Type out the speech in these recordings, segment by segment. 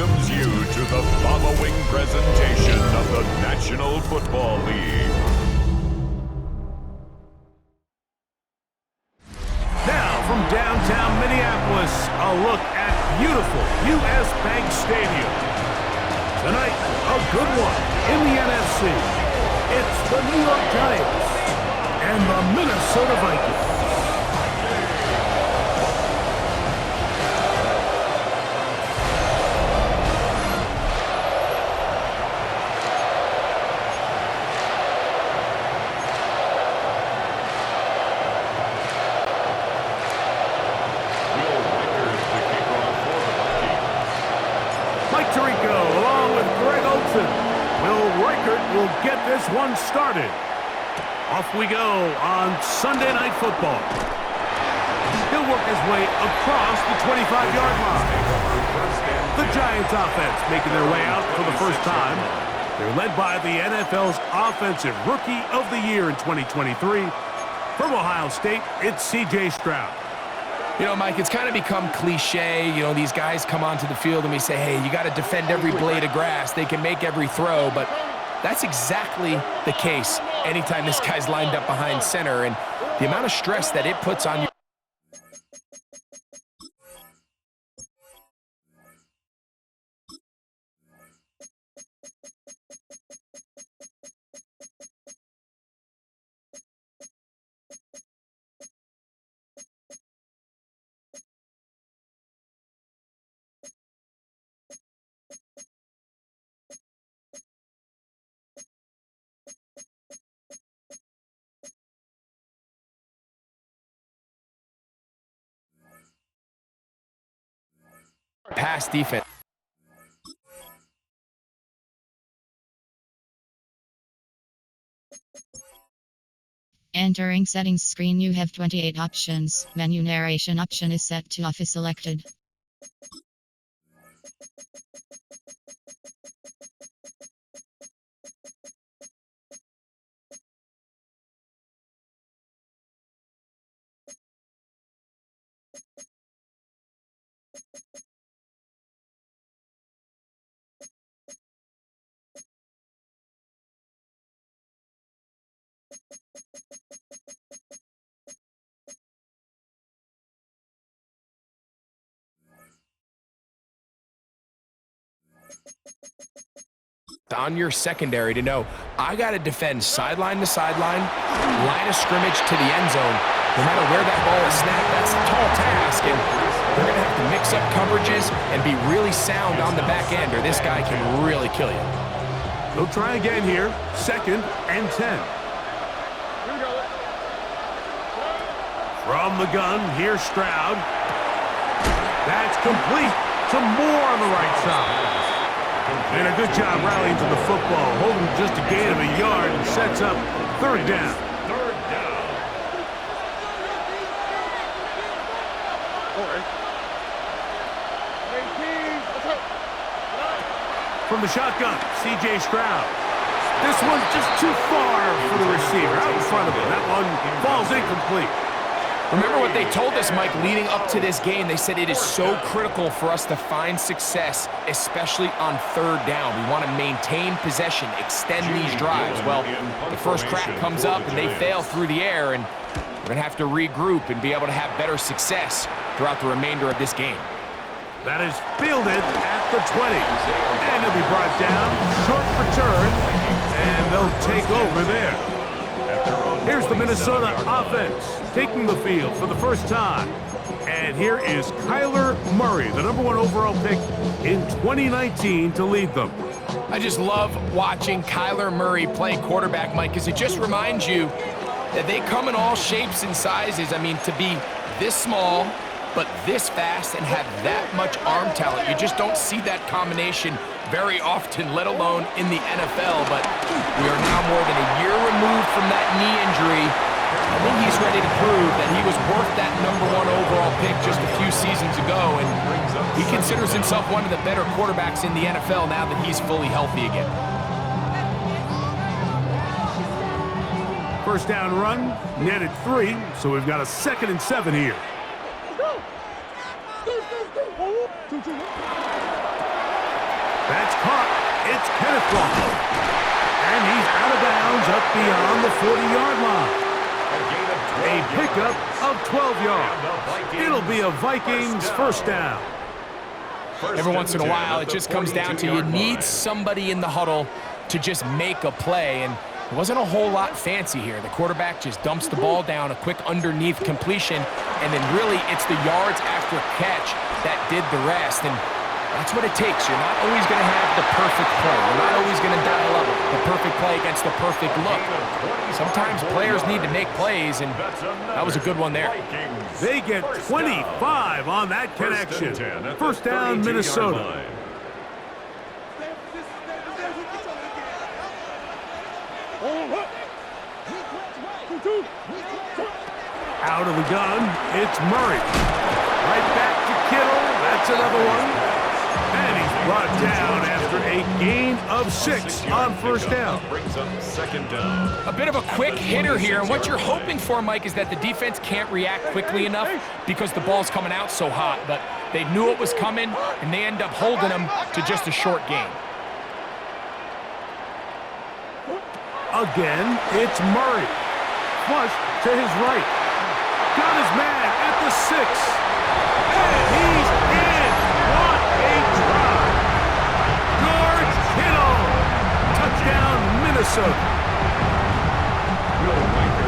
welcomes you to the following presentation of the National Football League. Now, from downtown Minneapolis, a look at beautiful U.S. Bank Stadium. Tonight, a good one in the NFC. It's the New York Giants and the Minnesota Vikings. Will get this one started. Off we go on Sunday Night Football. He'll work his way across the 25-yard line. The Giants offense making their way out for the first time. They're led by the NFL's Offensive Rookie of the Year in 2023. From Ohio State, it's C.J. Stroud. You know, Mike, it's kind of become cliche. You know, these guys come onto the field and we say, hey, you got to defend every blade of grass. They can make every throw, but that's exactly the case anytime this guy's lined up behind center, and the amount of stress that it puts on you. Pass defense. Entering settings screen, you have 28 options. Menu narration option is set to off is selected. On your secondary to know, I got to defend sideline to sideline, line of scrimmage to the end zone. No matter where that ball is snapped, that's a tall task, and they're going to have to mix up coverages and be really sound on the back end, or this guy can really kill you. They'll try again here, 2nd and 10. From the gun, here's Stroud. That's complete to Moore on the right side. And a good job rallying to the football, holding just a gain of a yard and sets up 3rd down. From the shotgun, C.J. Stroud. This one's just too far for the receiver, out in front of him. That one falls incomplete. Remember what they told us, Mike, leading up to this game. They said it is so critical for us to find success, especially on 3rd down. We want to maintain possession, extend these drives. Well, the first crack comes up and they fail through the air, and we're going to have to regroup and be able to have better success throughout the remainder of this game. That is fielded at the 20. And it'll be brought down, short return, and they'll take over there. Here's the Minnesota offense taking the field for the first time. And here is Kyler Murray, the #1 overall pick in 2019 to lead them. I just love watching Kyler Murray play quarterback, Mike, because it just reminds you that they come in all shapes and sizes. I mean, to be this small, but this fast and have that much arm talent, you just don't see that combination very often, let alone in the NFL. But we are now more than a year removed from that knee injury. I think he's ready to prove that he was worth that #1 overall pick just a few seasons ago, and he considers himself one of the better quarterbacks in the NFL now that he's fully healthy again. First down run, netted 3, so we've got a 2nd and 7 here. That's caught. It's Kenneth Walker. And he's out of bounds up beyond the 40-yard line. A pickup of 12 yards. It'll be a Vikings first down. Every once in a while, it just comes down to you need somebody in the huddle to just make a play, and it wasn't a whole lot fancy here. The quarterback just dumps the ball down, a quick underneath completion, and then really it's the yards after catch that did the rest, and that's what it takes. You're not always going to have the perfect play. You're not always going to dial up the perfect play against the perfect look. Sometimes players need to make plays, and that was a good one there. They get 25 on that connection. First down, Minnesota. Out of the gun, it's Murray. Right back to Kittle. That's another one. And he's brought down after a gain of 6 on first down. Brings up second down. A bit of a quick hitter here, and what you're hoping for, Mike, is that the defense can't react quickly enough because the ball's coming out so hot, but they knew it was coming, and they end up holding them to just a short gain. Again, it's Murray. Flushed to his right. Got his man at the 6. And he's in. What a drive. George Kittle. Touchdown, Minnesota.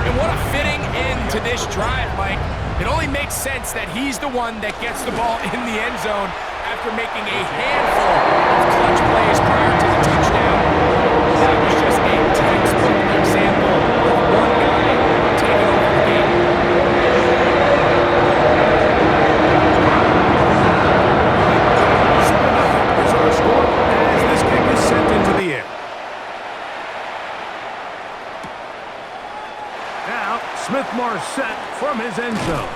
And what a fitting end to this drive, Mike. It only makes sense that he's the one that gets the ball in the end zone after making a handful of clutch plays prior to the touchdown. That was just a textbook example of one guy taking over the game. Is our score as this kick is sent into the air. Now, Smith-Marset from his end zone.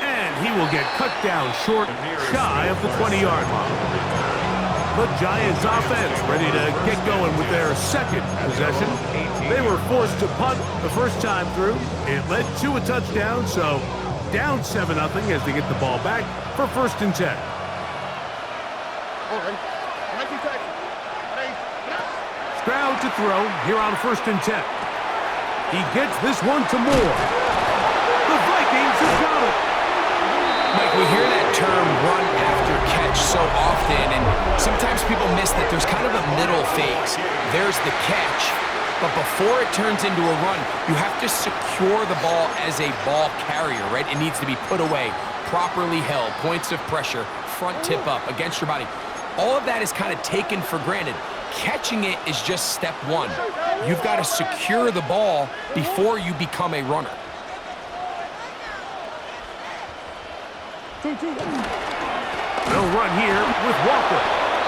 And he will get cut down short, shy of the 20-yard line. The Giants offense ready to get going with their second possession. They were forced to punt the first time through. It led to a touchdown, so down 7-0 as they get the ball back for first and 10. Stroud to throw here on first and 10. He gets this one to Moore. The Vikings have got it. Mike, we hear that term run after catch so often, and sometimes people miss that there's kind of a middle phase. There's the catch, but before it turns into a run, you have to secure the ball as a ball carrier, right? It needs to be put away, properly held, points of pressure, front tip up against your body. All of that is kind of taken for granted. Catching it is just step one. You've got to secure the ball before you become a runner. They'll run here with Walker.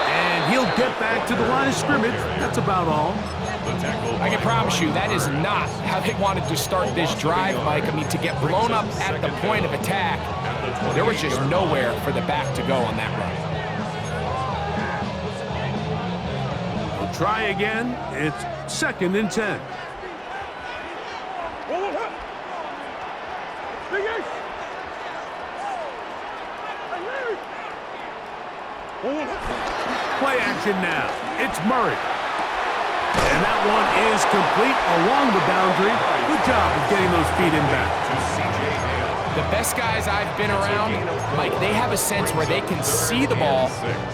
And he'll get back to the line of scrimmage. That's about all. I can promise you that is not how they wanted to start this drive, Mike. I mean, to get blown up at the point of attack, there was just nowhere for the back to go on that run. We'll try again. It's second and 10. Play action now. It's Murray. And that one is complete along the boundary. Good job of getting those feet in back. The best guys I've been around, Mike, they have a sense where they can see the ball,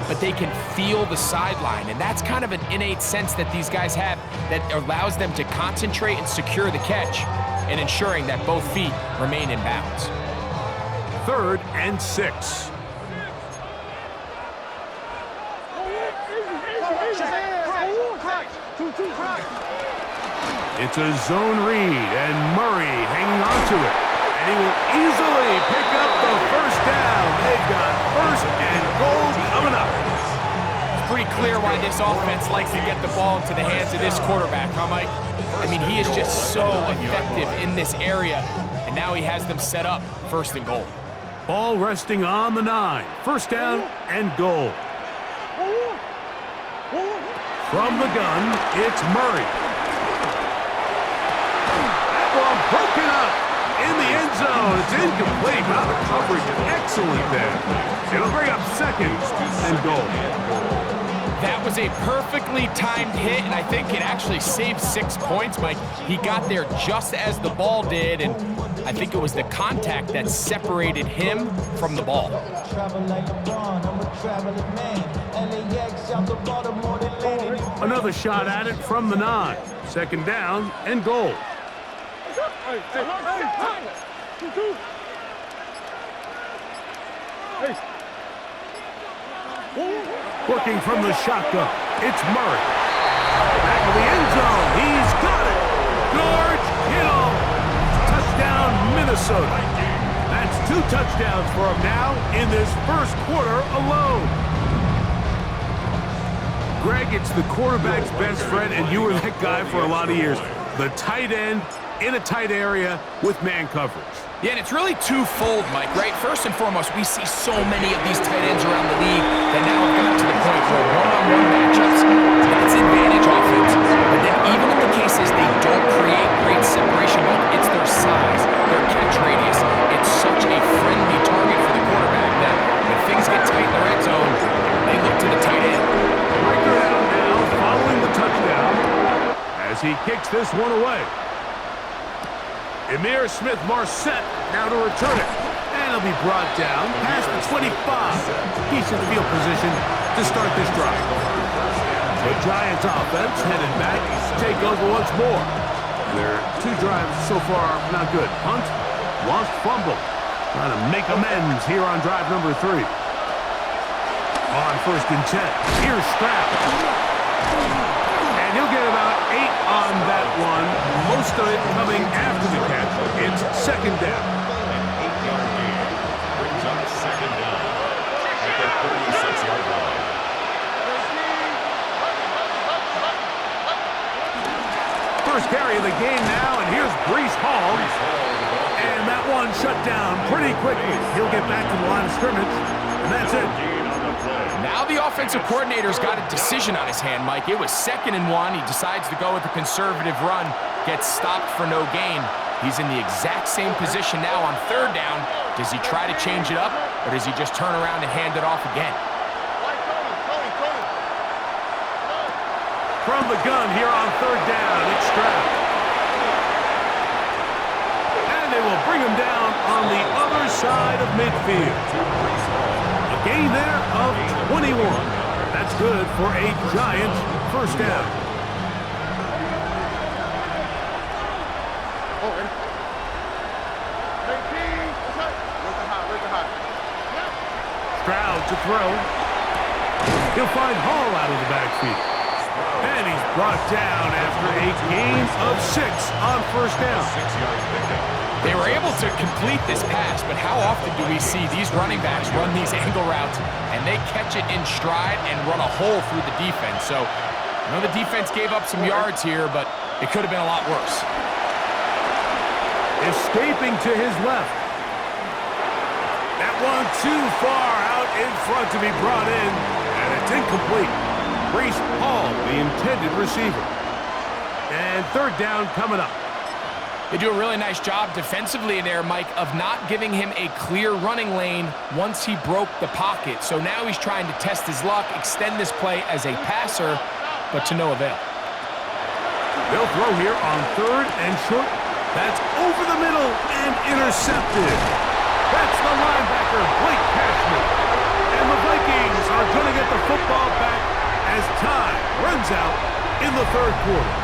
but they can feel the sideline. And that's kind of an innate sense that these guys have that allows them to concentrate and secure the catch and ensuring that both feet remain in bounds. 3rd and 6. It's a zone read, and Murray hanging on to it. And he will easily pick up the first down. They've got first and goal coming up. It's pretty clear why this offense likes to get the ball into the hands of this quarterback, huh, Mike? I mean, he is just so effective in this area, and now he has them set up first and goal. Ball resting on the 9. First down and goal. From the gun, it's Murray. That ball broken up in the end zone. It's incomplete, but the coverage excellent there. It'll bring up second and goal. That was a perfectly timed hit, and I think it actually saved 6 points, Mike. He got there just as the ball did, and I think it was the contact that separated him from the ball. Another shot at it from the 9. Second down and goal. Working from the shotgun, it's Murray. Back of the end zone, he's got it. George Kittle. Touchdown, Minnesota. That's 2 touchdowns for him now in this first quarter alone. Greg, it's the quarterback's best friend, and you were that guy for a lot of years. The tight end in a tight area with man coverage. Yeah, and it's really twofold, Mike, right? First and foremost, we see so many of these tight ends around the league that now have gotten to the point where one-on-one matchups, that's advantage offense. But then even in the cases they don't create great separation, Mike, it's their size, their catch radius. It's such a friendly target for the quarterback that when things get tight in the red zone, they look to the tight end. Riker down now, following the touchdown, as he kicks this one away. Emir Smith-Marset now to return it. And he'll be brought down past the 25. Decent field position to start this drive. The Giants offense headed back to take over once more. Their 2 drives so far not good. Punt, lost fumble. Trying to make amends here on drive number 3. On first and 10, here's Stroud. And he'll get about 8 on that one, most of it coming after the catch. It's second down. An 8-yard gain brings up second down at the 36-yard line. First carry of the game now, and here's Breece Hall. And that one shut down pretty quickly. He'll get back to the line of scrimmage, and that's it. Now the offensive coordinator's got a decision on his hand, Mike. It was 2nd and 1. He decides to go with a conservative run, gets stopped for no gain. He's in the exact same position now on 3rd down. Does he try to change it up, or does he just turn around and hand it off again? From the gun here on 3rd down, it's Stroud. And they will bring him down on the other side of midfield. A gain there of 21. That's good for a Giants first down. Stroud to throw. He'll find Hall out of the backfield. And he's brought down after a gain of 6 on first down. 6-yard pickup. They were able to complete this pass, but how often do we see these running backs run these angle routes and they catch it in stride and run a hole through the defense? So, I know the defense gave up some yards here, but it could have been a lot worse. Escaping to his left. That one too far out in front to be brought in, and it's incomplete. Breece Hall, the intended receiver. And 3rd down coming up. They do a really nice job defensively in there, Mike, of not giving him a clear running lane once he broke the pocket. So now he's trying to test his luck, extend this play as a passer, but to no avail. They'll throw here on 3rd and short. That's over the middle and intercepted. That's the linebacker, Blake Cashman. And the Vikings are going to get the football back as time runs out in the 3rd quarter.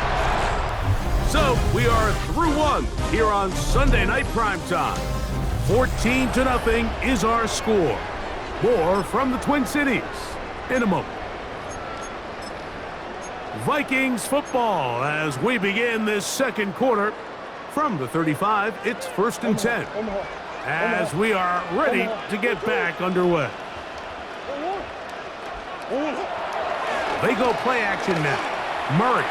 So, we are through 1 here on Sunday Night Primetime. 14-0 is our score. More from the Twin Cities in a moment. Vikings football as we begin this 2nd quarter. From the 35, it's 1st and 10. As we are ready to get back underway. They go play action now. Murray.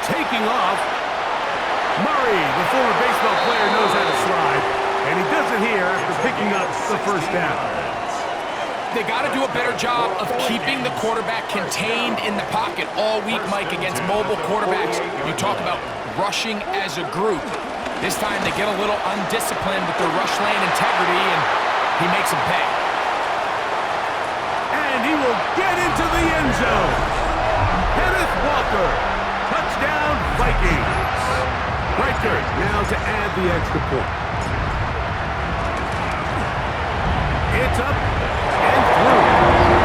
Taking off. Murray, the former baseball player, knows how to slide, and he does it here after picking up the first down. They got to do a better job of keeping the quarterback contained in the pocket all week, Mike, against mobile quarterbacks. You talk about rushing as a group. This time they get a little undisciplined with their rush lane integrity, and he makes them pay. And And he will get into the end zone. Kenneth Walker. Touchdown, Vikings. Reichert now to add the extra point. It's up and through.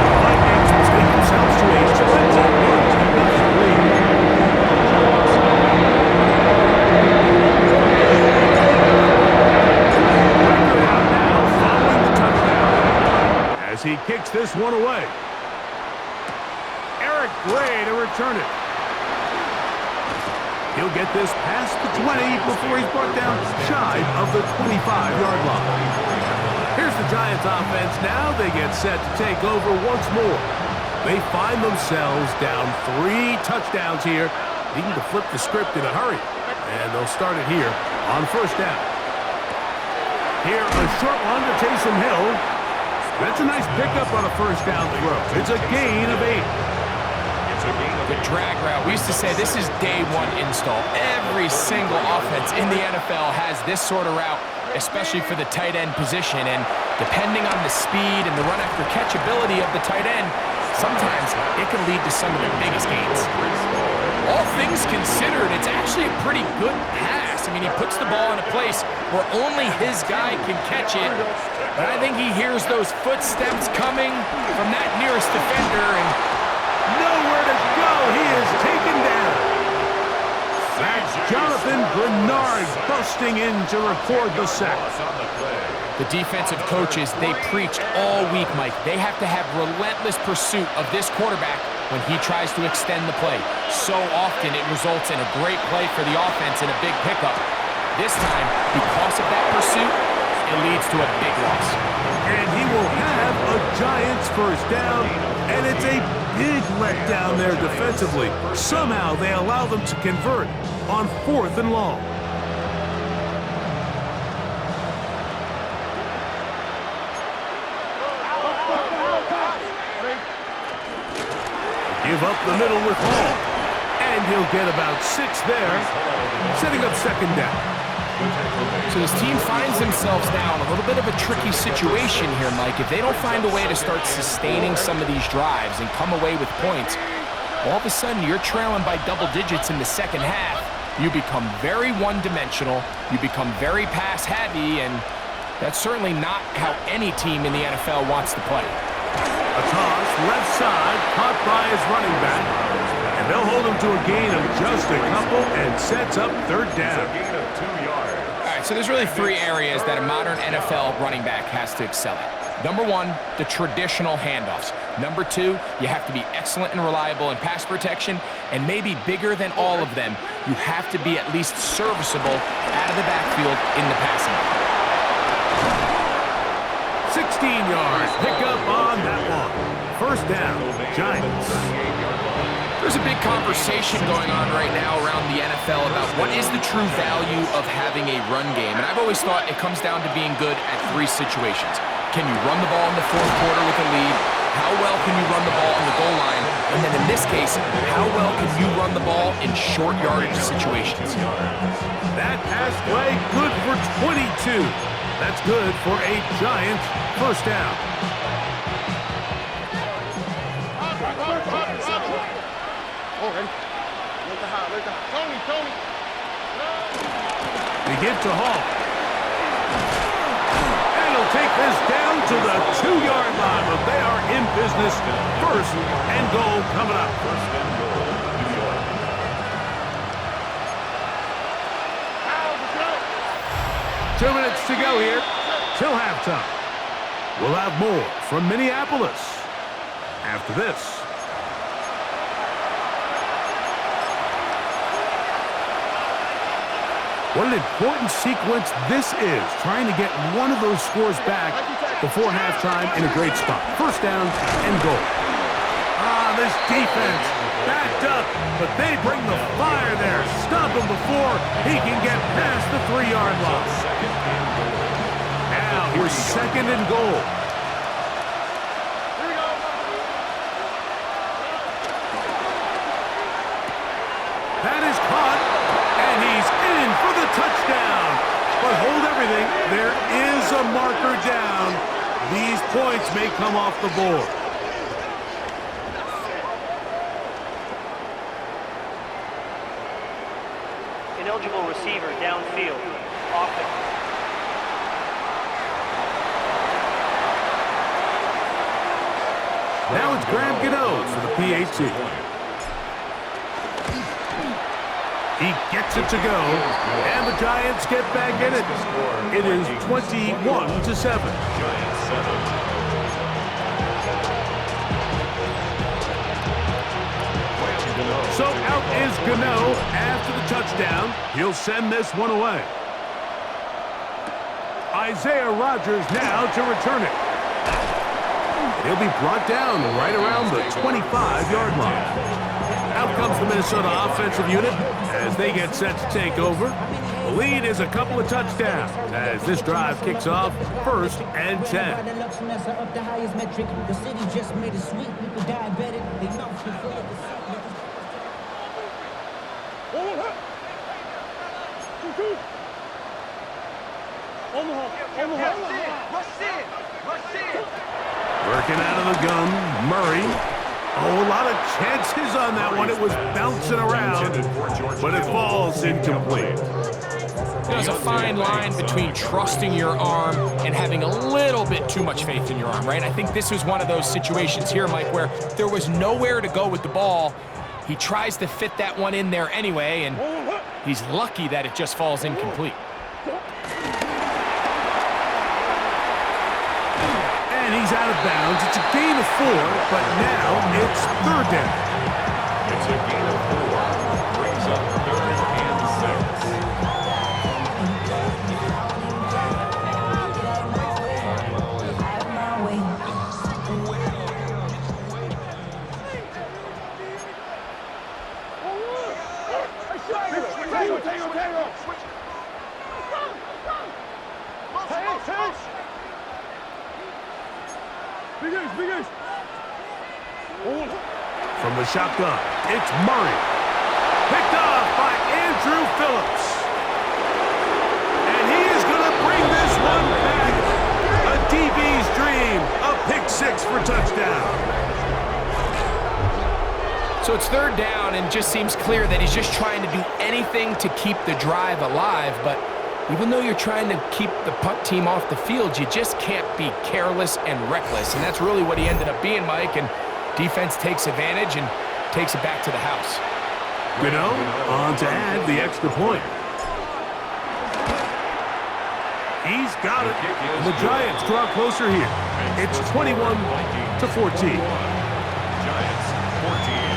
The Vikings take themselves to a 21-0 lead. As he kicks this one away. Eric Gray to return it. He'll get this past the 20 before he's brought down shy of the 25-yard line. Here's the Giants offense now. They get set to take over once more. They find themselves down 3 touchdowns here, needing to flip the script in a hurry. And they'll start it here on first down. Here, a short one to Taysom Hill. That's a nice pickup on a first down throw. It's a gain of 8. The drag route. We used to say this is day one install. Every single offense in the NFL has this sort of route, especially for the tight end position. And depending on the speed and the run after catch ability of the tight end, sometimes it can lead to some of the biggest gains. All things considered, it's actually a pretty good pass. I mean, he puts the ball in a place where only his guy can catch it. But I think he hears those footsteps coming from that nearest defender, and nowhere to go. He is taken down. That's Jonathan Bernard busting in to record the sack. The defensive coaches, they preached all week, Mike. They have to have relentless pursuit of this quarterback when he tries to extend the play. So often it results in a great play for the offense and a big pickup. This time, because of that pursuit, it leads to a big loss. And he will have a Giants first down, and it's a big letdown there defensively. Somehow they allow them to convert on 4th and long. Give up the middle with Hall. And he'll get about 6 there, setting up second down. So this team finds themselves now in a little bit of a tricky situation here, Mike. If they don't find a way to start sustaining some of these drives and come away with points, all of a sudden you're trailing by double digits in the second half. You become very one-dimensional. You become very pass-heavy, and that's certainly not how any team in the NFL wants to play. A toss, left side, caught by his running back. And they'll hold him to a gain of just a couple and sets up third down. All right, so there's really 3 areas that a modern NFL running back has to excel at. Number 1, the traditional handoffs. Number 2, you have to be excellent and reliable in pass protection. And maybe bigger than all of them, you have to be at least serviceable out of the backfield in the passing game. 16-yard pickup on that one. First down, Giants. There's a big conversation going on right now around the NFL about what is the true value of having a run game. And I've always thought it comes down to being good at 3 situations. Can you run the ball in the 4th quarter with a lead? How well can you run the ball on the goal line? And then in this case, how well can you run the ball in short yardage situations? That pass play good for 22. That's good for a Giants first down. They give to Hall. And he'll take this down to the 2-yard line, but they are in business. First and goal coming up. 2 minutes to go here till halftime. We'll have more from Minneapolis after this. What an important sequence this is, trying to get one of those scores back before halftime in a great spot. First down and goal. This defense backed up, but they bring the fire there. Stop him before he can get past the 3-yard line. Now here's second and goal. That is caught, and he's in for the touchdown. But hold everything, there is a marker down. These points may come off the board. eligible receiver downfield. Offense. Now it's Graham Gano for the PAT. He gets it to go, and the Giants get back in it. It is 21-7. So out is Gano after the touchdown. He'll send this one away. Isaiah Rodgers now to return it. He'll be brought down right around the 25-yard line. Out comes the Minnesota offensive unit as they get set to take over. The lead is a couple of touchdowns as this drive kicks off 1st and 10. Working out of the gun, Murray. Oh, a lot of chances on that one. It was bouncing around, but it falls incomplete. There's a fine line between trusting your arm and having a little bit too much faith in your arm, right? I think this was one of those situations here, Mike, where there was nowhere to go with the ball. He tries to fit that one in there anyway, and he's lucky that it just falls incomplete. And he's out of bounds. It's a gain of 4, but now it's 3rd down. It's a gain of 4. Brings up 3rd and 6. From the shotgun, it's Murray. Picked off by Andrew Phillips. And he is going to bring this one back. A DB's dream. A pick 6 for touchdown. So it's 3rd down, and just seems clear that he's just trying to do anything to keep the drive alive. But even though you're trying to keep the punt team off the field, you just can't be careless and reckless. And that's really what he ended up being, Mike. And defense takes advantage and takes it back to the house. Gano on to add the extra point. He's got it. And the Giants draw closer here. It's 21-14. Giants 14.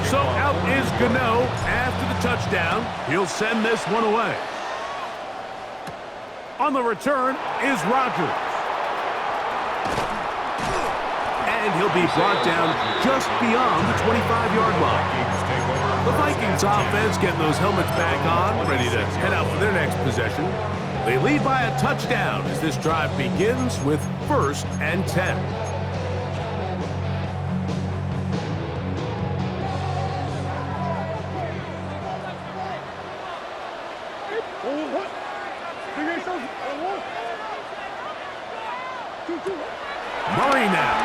So out is Gano after the touchdown. He'll send this one away. On the return is Rodgers. And he'll be brought down just beyond the 25-yard line. The Vikings offense getting those helmets back on, ready to head out for their next possession. They lead by a touchdown as this drive begins with 1st and 10. Murray now.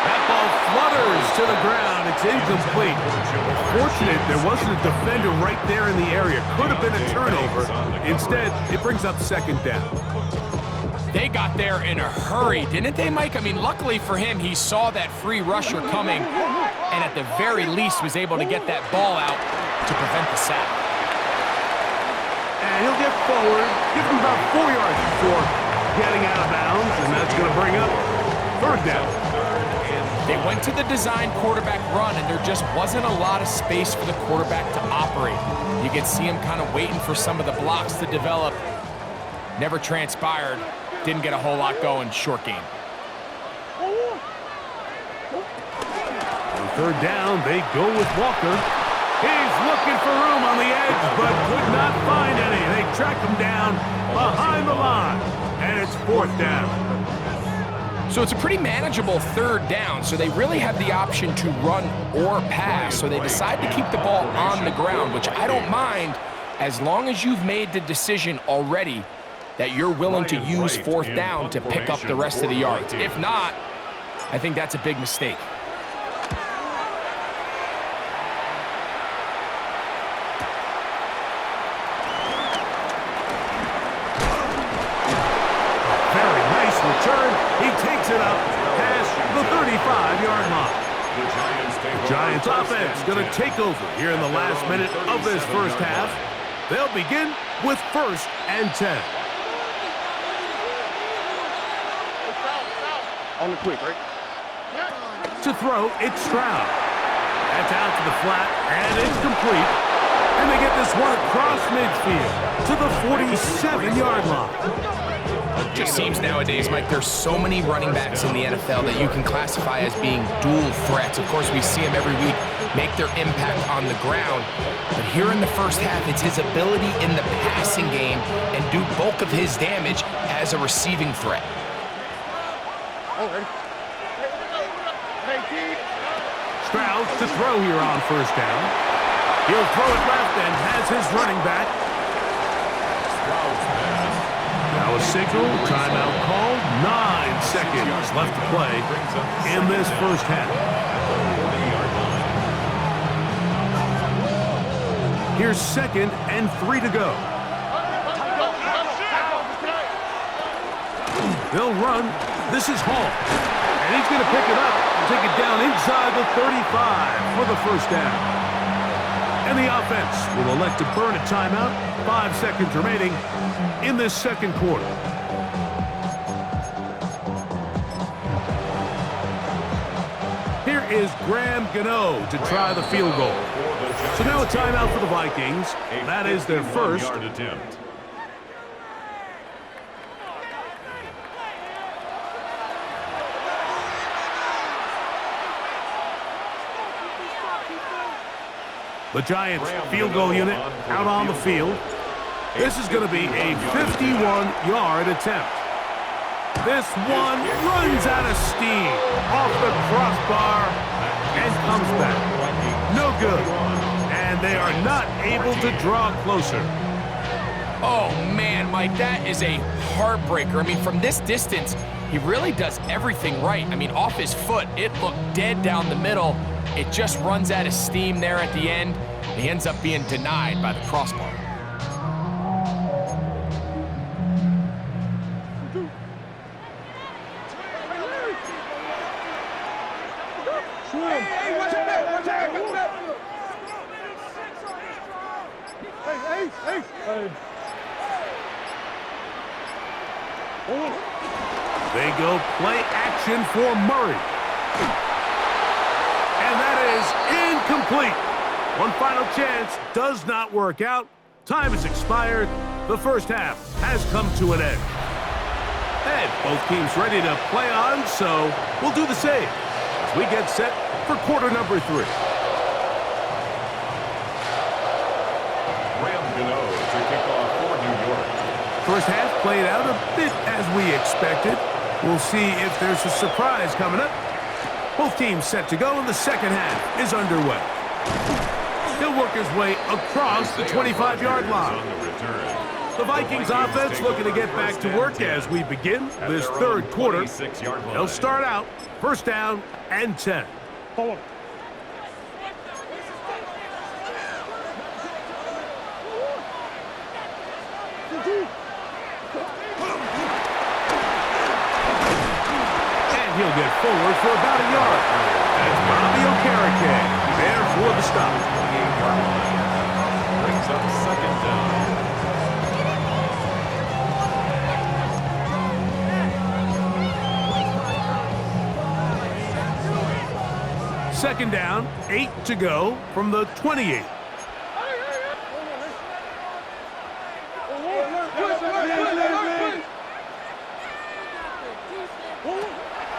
That ball flutters to the ground. It's incomplete. Fortunate there wasn't a defender right there in the area. Could have been a turnover. Instead, it brings up 2nd down. They got there in a hurry, didn't they, Mike? I mean, luckily for him, he saw that free rusher coming and at the very least was able to get that ball out to prevent the sack. And he'll get forward, give him about 4 yards before getting out of bounds, and that's going to bring up 3rd down. They went to the design quarterback run, and there just wasn't a lot of space for the quarterback to operate. You could see him kind of waiting for some of the blocks to develop. Never transpired. Didn't get a whole lot going. Short game. On 3rd down, they go with Walker. He's looking for room on the edge, but could not find any. They track him down behind the line, and it's 4th down. So it's a pretty manageable 3rd down, so they really have the option to run or pass. So they decide to keep the ball on the ground, which I don't mind as long as you've made the decision already that you're willing to use 4th down to pick up the rest of the yards. If not, I think that's a big mistake. picks it up past the 35-yard line. The Giants offense going to take over here in the last minute of this first half. They'll begin with 1st and 10. On the quick, right? To throw, it's Stroud. That's out to the flat, and it's complete. And they get this one across midfield to the 47-yard line. It just seems nowadays, Mike, there's so many running backs in the NFL that you can classify as being dual threats. Of course, we see them every week make their impact on the ground. But here in the first half, it's his ability in the passing game and do bulk of his damage as a receiving threat. Stroud to throw here on 1st down. He'll throw it left and has his running back. Now a signal, timeout called. 9 seconds left to play in this first half. Here's 2nd and 3 to go. They'll run. This is Hall. And he's going to pick it up and take it down inside the 35 for the first down. And the offense will elect to burn a timeout. 5 seconds remaining in this second quarter. Here is Graham Gano to try the field goal. So now a timeout for the Vikings. That is their first. Attempt. The Giants field goal unit out on the field. This is going to be a 51-yard attempt. This one runs out of steam off the crossbar and comes back. No good. And they are not able to draw closer. Oh, man, Mike, that is a heartbreaker. I mean, from this distance, he really does everything right. I mean, off his foot, it looked dead down the middle. It just runs out of steam there at the end. He ends up being denied by the crossbar. They go play action for Murray. And that is incomplete. One final chance does not work out. Time has expired. The first half has come to an end. And both teams ready to play on, so we'll do the same as we get set for quarter number 3. Graham Gano to kick off for New York. First half played out a bit as we expected. We'll see if there's a surprise coming up. Both teams set to go, and the second half is underway. He'll work his way across the 25-yard line. The Vikings offense looking to get back to work as we begin this third quarter. They'll start out 1st down and 10. And he'll get forward for about a yard. That's Bobby Okereke there for the stop. Brings up 2nd down. Second down, 8 to go from the 28.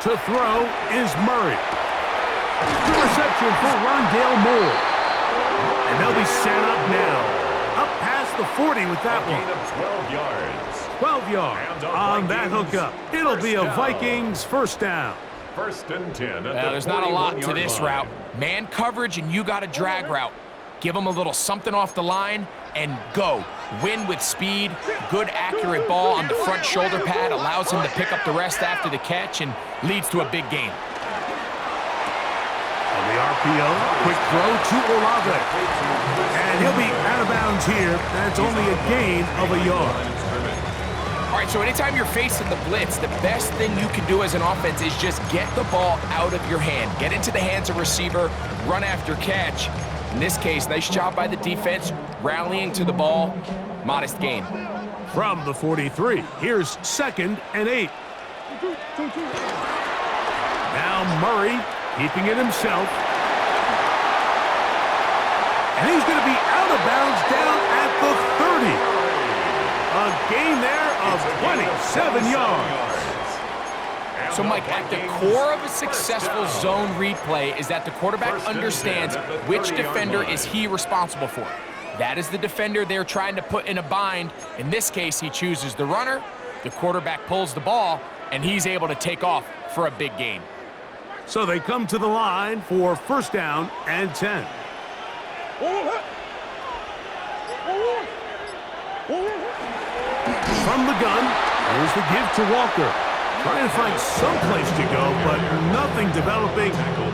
To throw is Murray. The reception for Rondale Moore. And they'll be set up now. Up past the 40 with that Gain one. of 12 yards. 12 yards on that hookup. It'll be a Vikings first down. 1st and 10. Well, there's not a lot to this route. Man coverage, and you got a drag route. Give him a little something off the line and go. Win with speed. Good, accurate ball on the front shoulder pad. Allows him to pick up the rest after the catch and leads to a big gain. On the RPO, quick throw to Olave. And he'll be out of bounds here. That's only a gain of a yard. All right, so anytime you're facing the blitz, the best thing you can do as an offense is just get the ball out of your hand. Get into the hands of receiver, run after catch. In this case, nice job by the defense, rallying to the ball. Modest gain. From the 43, here's 2nd and 8. Now Murray keeping it himself. And he's going to be out of bounds down at the 30. A gain there of 27 yards. So, Mike, at the core of a successful zone replay is that the quarterback understands which defender is he responsible for. That is the defender they're trying to put in a bind. In this case, he chooses the runner, the quarterback pulls the ball, and he's able to take off for a big gain. So they come to the line for 1st down and 10. From the gun, here's the give to Walker. Trying to find some place to go, but nothing developing.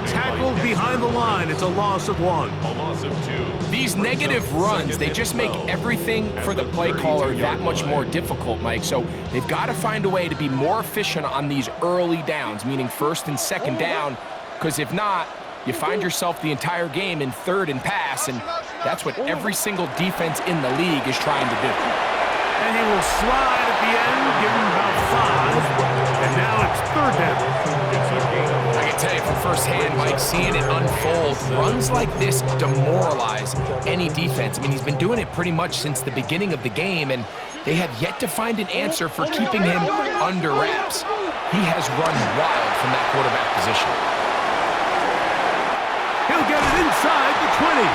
Tackled behind the line. It's a loss of 1. A loss of 2. These negative runs, they just make everything for the play caller that much more difficult, Mike. So they've got to find a way to be more efficient on these early downs, meaning 1st and 2nd down, because if not, you find yourself the entire game in 3rd and pass, and that's what every single defense in the league is trying to do. And he will slide at the end, give him about 5. And now it's 3rd down. I can tell you from firsthand, Mike, seeing it unfold, runs like this demoralize any defense. I mean, he's been doing it pretty much since the beginning of the game, and they have yet to find an answer for keeping him under wraps. He has run wild from that quarterback position. He'll get it inside the 20.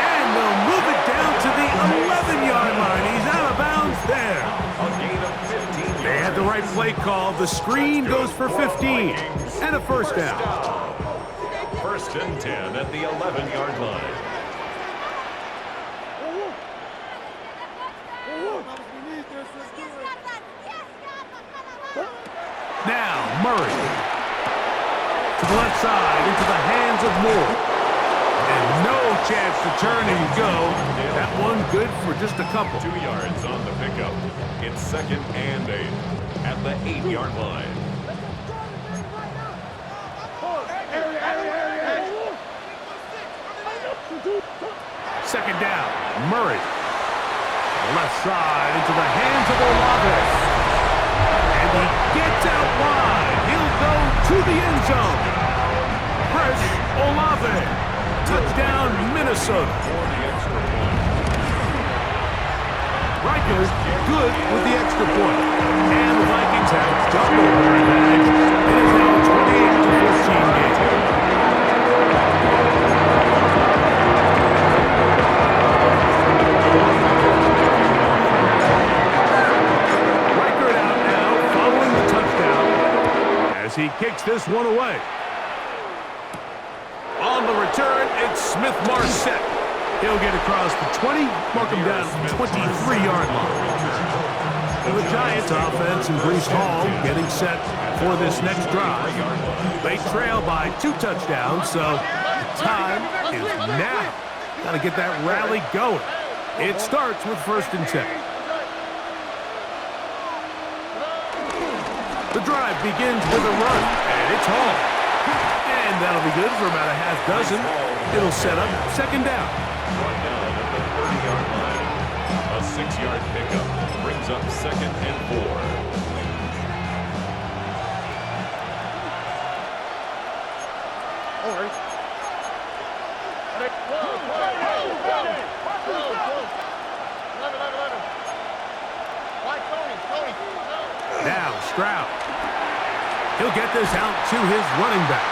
And they'll move it down to the 11-yard line. He's out of bounds there. They had the right play call. The screen goes for 15. And a 1st down. 1st and 10 at the 11-yard line. Now Murray. To the left side, into the hands of Moore. And no chance to turn and go. That one good for just a couple. 2 yards on the pickup. It's 2nd and 8 at the 8-yard line. Second down, Murray. Left side into the hands of Olave. And he gets out wide. He'll go to the end zone. Chris Olave. Touchdown, Minnesota. Rikers good with the extra point. And the Vikings have double their advantage. It is now a 28-14 game. Riker out now following the touchdown as he kicks this one away. On the return, it's Smith-Marset. He'll get across the 20, mark him down at the 23-yard line. The Giants offense and Breece Hall getting set for this next drive. They trail by 2 touchdowns, so the time is now. Got to get that rally going. It starts with 1st and 10. The drive begins with a run, and it's Hall. And that'll be good for about a half dozen. It'll set up 2nd down. Brought down at the 30-yard line. A 6-yard pickup brings up 2nd and 4. Now Stroud. He'll get this out to his running back.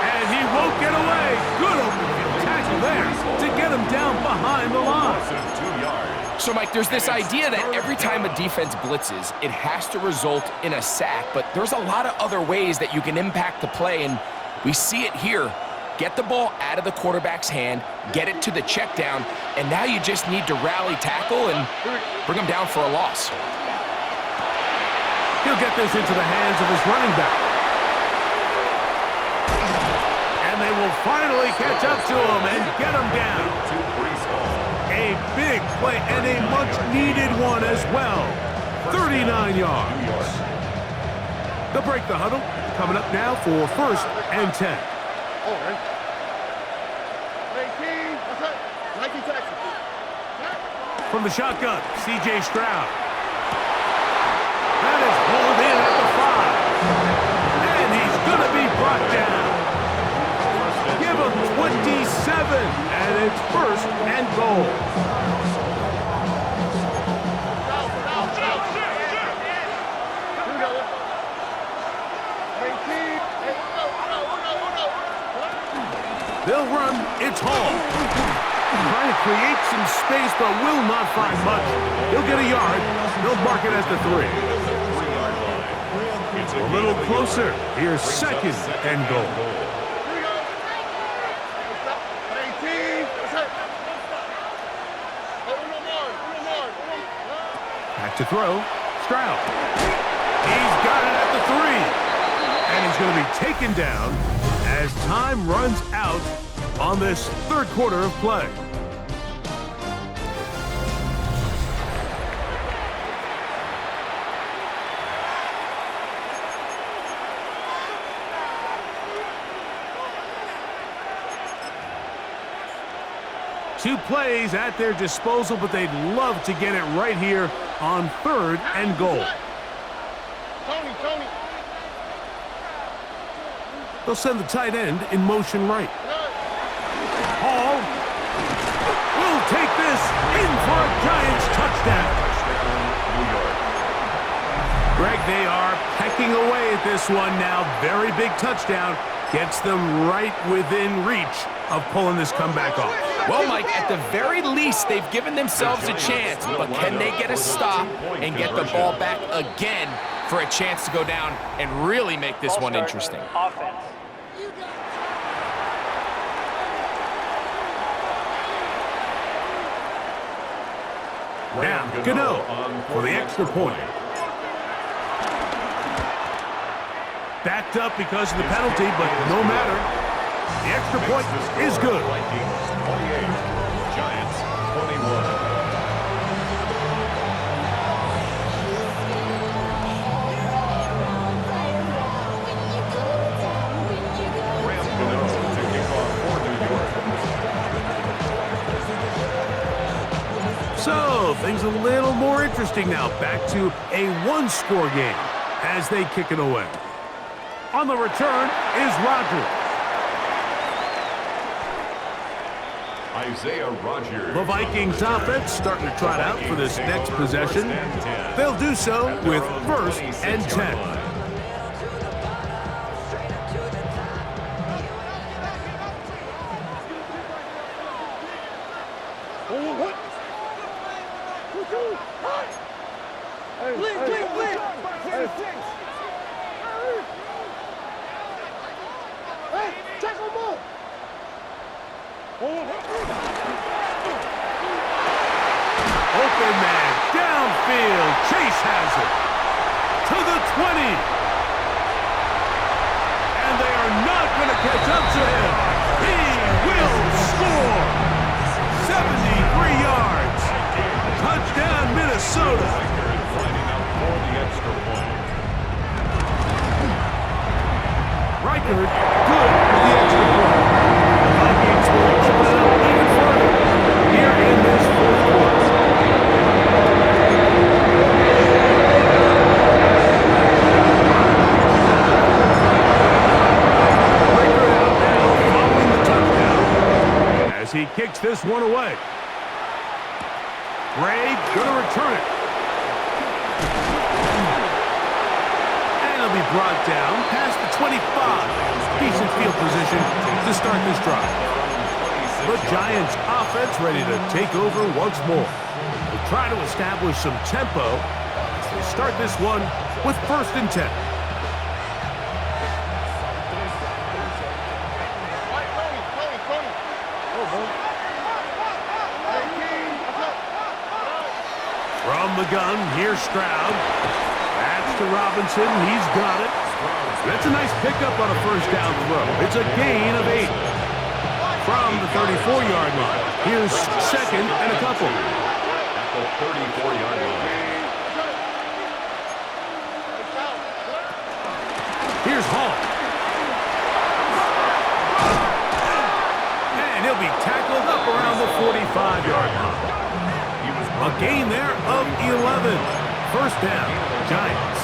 And he won't get away. Good open field tackle there to get him down behind the line. 2 yards. So, Mike, there's this idea that every time a defense blitzes, it has to result in a sack, but there's a lot of other ways that you can impact the play, and we see it here. Get the ball out of the quarterback's hand, get it to the check down, and now you just need to rally tackle and bring him down for a loss. He'll get this into the hands of his running back. And they will finally catch up to him and get him down. A big play and a much-needed one as well. 39 yards. They'll break the huddle. Coming up now for 1st and 10. From the shotgun, C.J. Stroud. That is pulled in at the 5. And he's going to be brought down. Give him 27, and it's 1st and goal. They'll run. It's Hall. Trying to create some space, but will not find much. He'll get a yard. They'll mark it at the 3. A little closer. Here's 2nd and goal. Back to throw. Stroud. He's got it at the 3. And he's going to be taken down as time runs out on this 3rd quarter of play. Two plays at their disposal, but they'd love to get it right here on 3rd and goal. Tony. They'll send the tight end in motion right. Hall will take this in for a Giants touchdown. Greg, they are pecking away at this one now. Very big touchdown. Gets them right within reach of pulling this comeback off. Well, Mike, at the very least, they've given themselves a chance, but can they get a stop and get the ball back again for a chance to go down and really make this one interesting? Offense. Now, Gano for the extra point. Backed up because of the penalty, but no matter. The extra point is good. Vikings 28, Giants 21. So, things a little more interesting now. Back to a one-score game as they kick it away. On the return is Rodgers. Isaiah Rodgers. The Vikings offense starting to trot out for this next possession. They'll do so with 1st and 10. Open man, downfield, Chase has it. To the 20. And they are not going to catch up to him. He will score. 73 yards. Touchdown, Minnesota. Lining up for the extra point. Reichard, good for the extra point. The Vikings will open it up even further here in this 4th quarter. As he kicks this one away. Ray going to return it. And he'll be brought down past the 25. Decent field position to start this drive. The Giants offense ready to take over once more. They'll try to establish some tempo as they start this one with 1st and 10. From the gun, here's Stroud. That's to Robinson. He's got it. That's a nice pickup on a 1st down throw. It's a gain of 8. From the 34-yard line, here's 2nd and a couple. At the 34-yard line. Here's Hall. And he'll be tackled up around the 45-yard line. A gain there of 11. First down, Giants.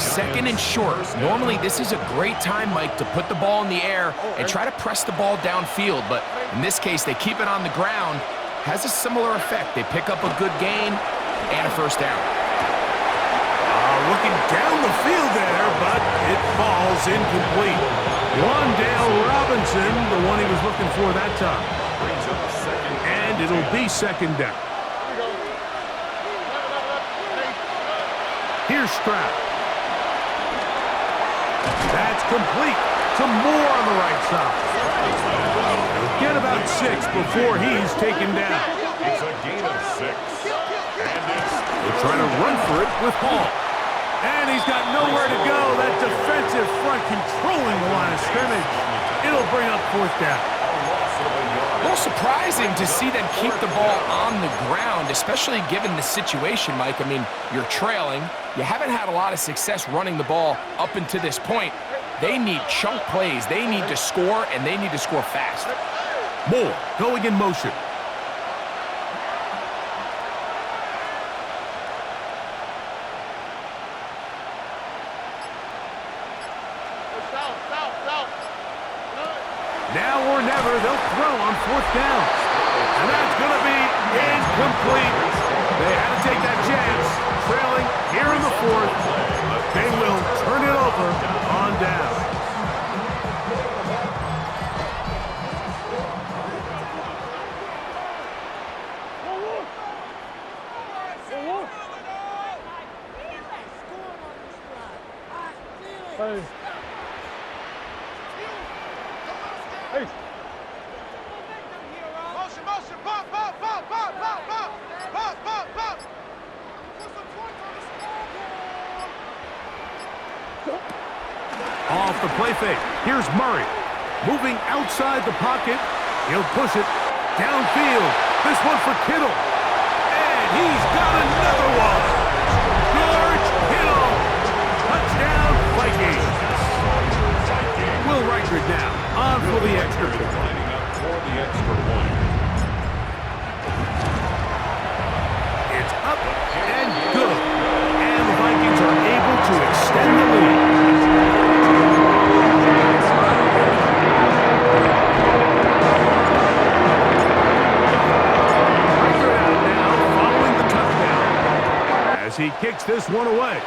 Second and short. Normally, this is a great time, Mike, to put the ball in the air and try to press the ball downfield. But in this case, they keep it on the ground. Has a similar effect. They pick up a good gain and a first down. Looking down the field there, but it falls incomplete. Wandale Robinson, the one he was looking for that time. And it'll be second down. Here's Stroud. That's complete to Moore on the right side. He'll get about 6 before he's taken down. It's a gain of 6. And They're trying to run for it with Hall. And he's got nowhere to go. That defensive front controlling the line of scrimmage. It'll bring up fourth down. A little surprising to see them keep the ball on the ground, especially given the situation, Mike. I mean, you're trailing. You haven't had a lot of success running the ball up until this point. They need chunk plays. They need to score, and they need to score fast. Moore going in motion. Now or never, they'll throw on fourth down. And that's going to be incomplete. They had to take that chance, trailing here in the fourth. But they will turn it over on down. Off the play fake. Here's Murray. Moving outside the pocket. He'll push it downfield. This one for Kittle. And he's got another one. George Kittle. Touchdown, Vikings. Will Reichard now on for the extra point. lining up for the extra point. It's up and good. And the Vikings are able to extend the lead. He kicks this one away.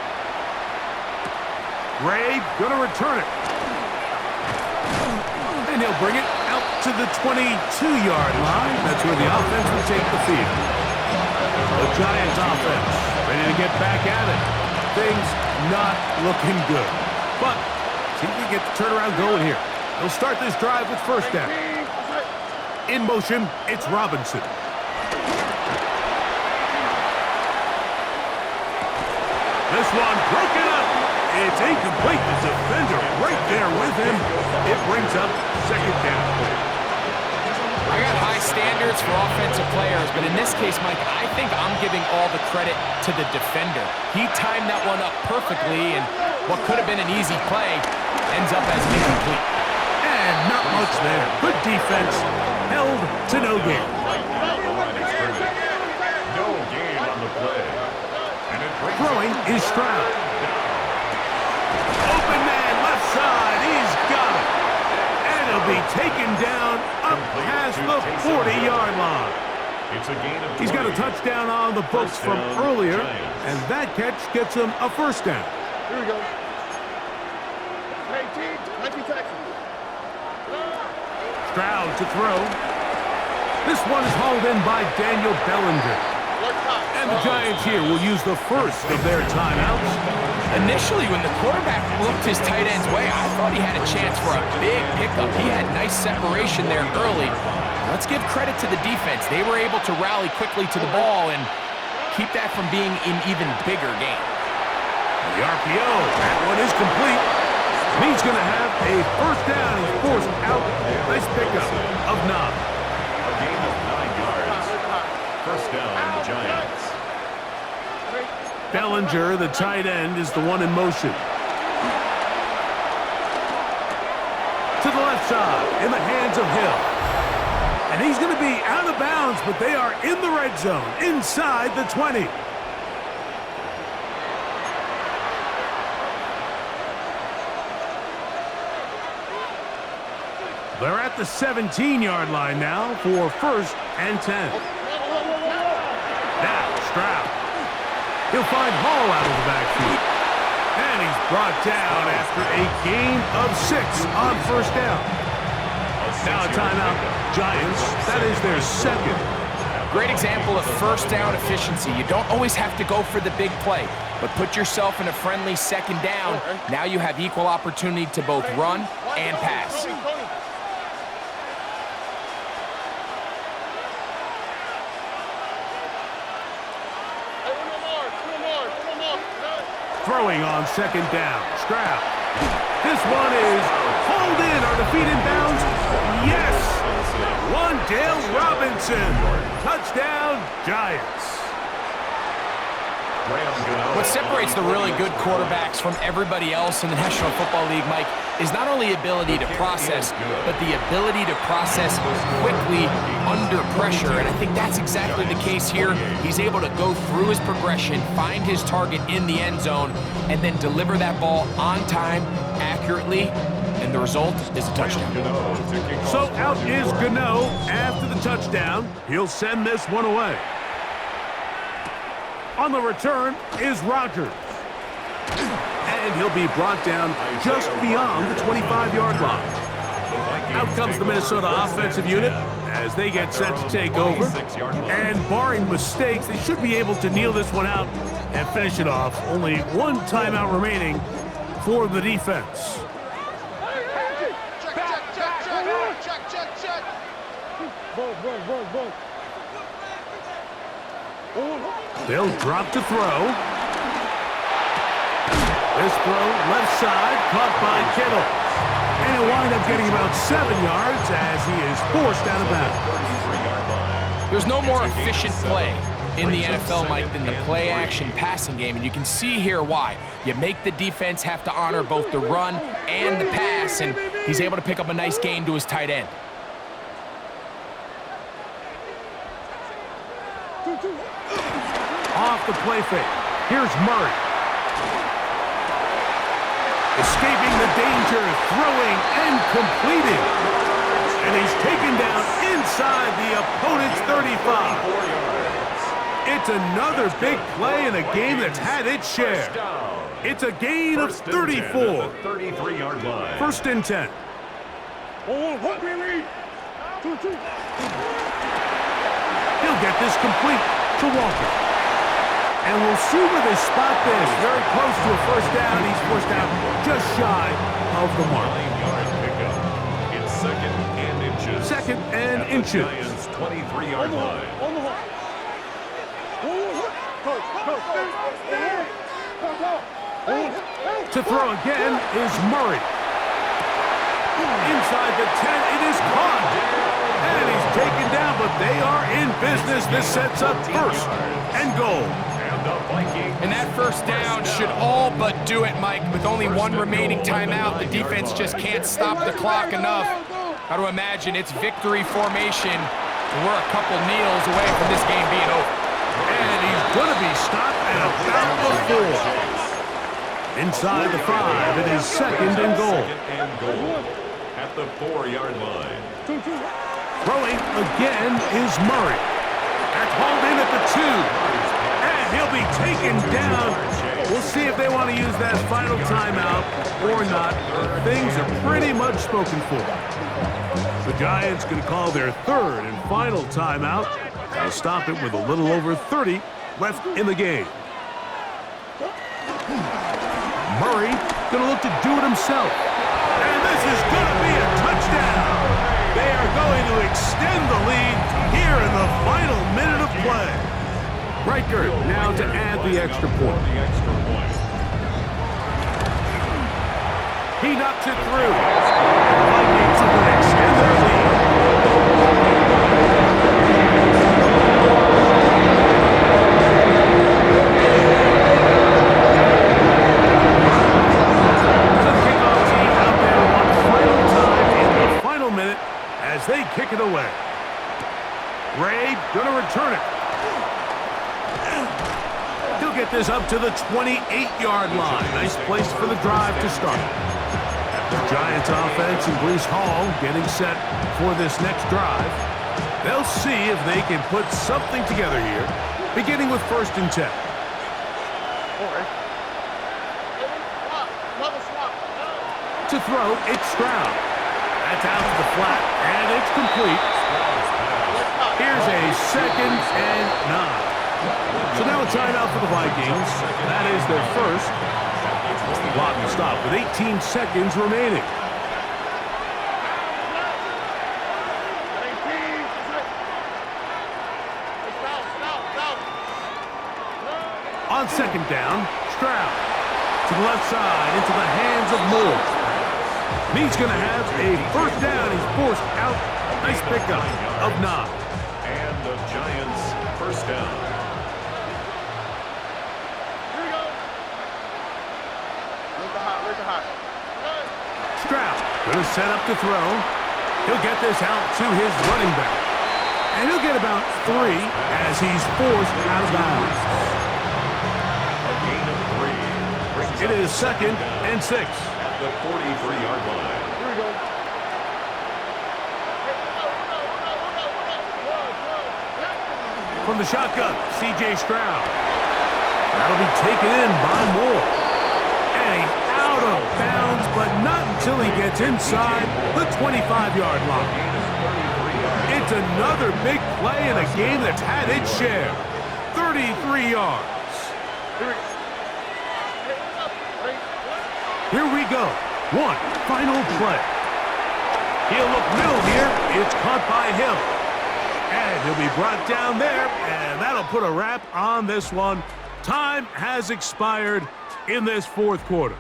Ray going to return it. And he'll bring it out to the 22-yard line. That's where the offense will take the field. The Giants offense ready to get back at it. Things not looking good. But see if we get the turnaround going here. They'll start this drive with first down. In motion, it's Robinson. This one broken up. It's incomplete. The defender right there with him. It brings up second down. I got high standards for offensive players, but in this case, Mike, I think I'm giving all the credit to the defender. He timed that one up perfectly, and what could have been an easy play ends up as incomplete. And not much there. Good defense. Held to no gain. No gain on the play. Throwing is Stroud. Open man, left side. He's got it. And he'll be taken down up past the 40-yard line. It's a gain of 20. He's got a touchdown on the books from earlier, and that catch gets him a first down. Here we go. 19 Texans. Stroud to throw. This one is hauled in by Daniel Bellinger. And the Giants here will use the first of their timeouts. Initially, when the quarterback looked his tight end's way, I thought he had a chance for a big pickup. He had nice separation there early. Let's give credit to the defense. They were able to rally quickly to the ball and keep that from being an even bigger game. The RPO, that one is complete. And he's going to have a first down. He's forced out. Nice pickup of 9. A gain of 9 yards. First down, the Giants. Bellinger, the tight end, is the one in motion. in the hands of Hill. And he's going to be out of bounds, but they are in the red zone, inside the 20. They're at the 17-yard line now for 1st and 10. Now, Stroud. He'll find Hall out of the backfield. And he's brought down after a gain of 6 on 1st down. Now a timeout. Giants, that is their 2nd. Great example of 1st down efficiency. You don't always have to go for the big play, but put yourself in a friendly 2nd down. Now you have equal opportunity to both run and pass. Throwing on 2nd down. Stroud. This one is hauled in. Are the feet in bounds? Yes! Wandale Robinson. Touchdown, Giants. What separates the really good quarterbacks from everybody else in the National Football League, Mike, is not only ability to process, but the ability to process quickly under pressure. And I think that's exactly the case here. He's able to go through his progression, find his target in the end zone, and then deliver that ball on time, accurately, and the result is a touchdown. So out is Gano after the touchdown. He'll send this one away. On the return is Rodgers. And he'll be brought down just beyond the 25-yard line. Out comes the Minnesota offensive unit as they get set to take over. And barring mistakes, they should be able to kneel this one out and finish it off. Only one timeout remaining for the defense. They'll drop to throw. This throw left side, caught by Kittle. And he'll wind up getting about 7 yards as he is forced out of bounds. There's no more efficient play in the NFL, Mike, than the play-action passing game, and you can see here why. You make the defense have to honor both the run and the pass, and he's able to pick up a nice gain to his tight end. Off the play fake. Here's Murray. Escaping the danger, throwing and completing. And he's taken down inside the opponent's 35. It's another big play in a game that's had its share. It's a gain of 34. 33-yard line. 1st and 10. He'll get this complete to Walker. And we'll see where they spot this. Very close to a 1st down. He's forced out just shy of the mark. 9-yard pickup. It's 2nd and inches. 2nd and inches. Giants' 23-yard line. To throw again is Murray. Inside the 10, it is caught. And he's taken down, but they are in business. This sets up 1st and goal. And that 1st down should all but do it, Mike. With only one remaining timeout, the defense just can't stop the clock enough. Got to imagine it's victory formation, and we're a couple kneels away from this game being over. And he's going to be stopped at about the 4. Inside the 5, it is 2nd and goal. At the 4-yard line. Throwing again is Murray. That's hauled in at the 2. And he'll be taken down. We'll see if they want to use that final timeout or not. Things are pretty much spoken for. The Giants going to call their 3rd and final timeout. They'll stop it with a little over 30 left in the game. Murray going to look to do it himself. And this is going to be a touchdown. They are going to extend the lead here in the final minute of play. Riker now to add the extra point. He knocks it through. The Vikings are going to extend their lead. So the kickoff team out there one final time in the final minute this up to the 28-yard line. Nice place for the drive to start. The Giants offense and Brees Hall getting set for this next drive. They'll see if they can put something together here, beginning with 1st and 10. To throw, it's Stroud. That's out to the flat, and it's complete. Here's a 2nd and 9. So now a timeout for the Vikings. That is their first. The clock will stop with 18 seconds remaining. On 2nd down, Stroud to the left side into the hands of Moore. And he's going to have a 1st down. He's forced out. Nice pickup of 9. And the Giants' 1st down. Stroud going to set up to throw. He'll get this out to his running back. And he'll get about 3 as he's forced out of bounds. A gain of 3. It is 2nd and 6. At the 43-yard line. From the shotgun, C.J. Stroud. That'll be taken in by Moore. And he's out of bounds, but not until he gets inside the 25-yard line. It's another big play in a game that's had its share. 33 yards. Here we go. One final play. He'll look middle here. It's caught by Hill. And he'll be brought down there, and that'll put a wrap on this one. Time has expired in this 4th quarter.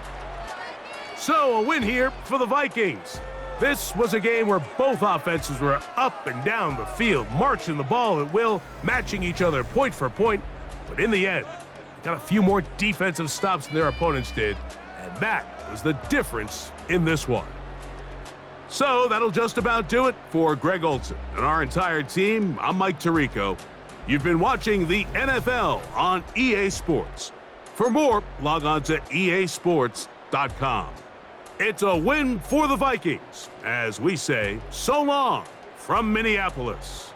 So a win here for the Vikings. This was a game where both offenses were up and down the field, marching the ball at will, matching each other point for point. But in the end, got a few more defensive stops than their opponents did, and that was the difference in this one. So that'll just about do it for Greg Olson and our entire team. I'm Mike Tirico. You've been watching the NFL on EA Sports. For more, log on to easports.com. It's a win for the Vikings, as we say so long from Minneapolis.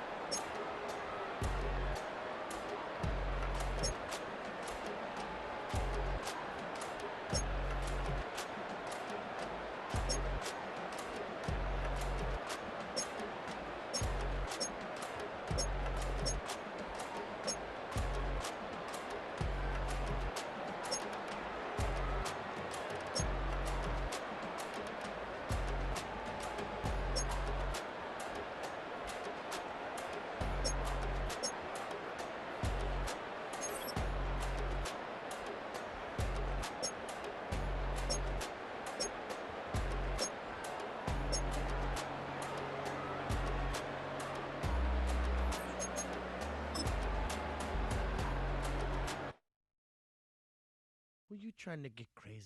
Were you trying to get crazy?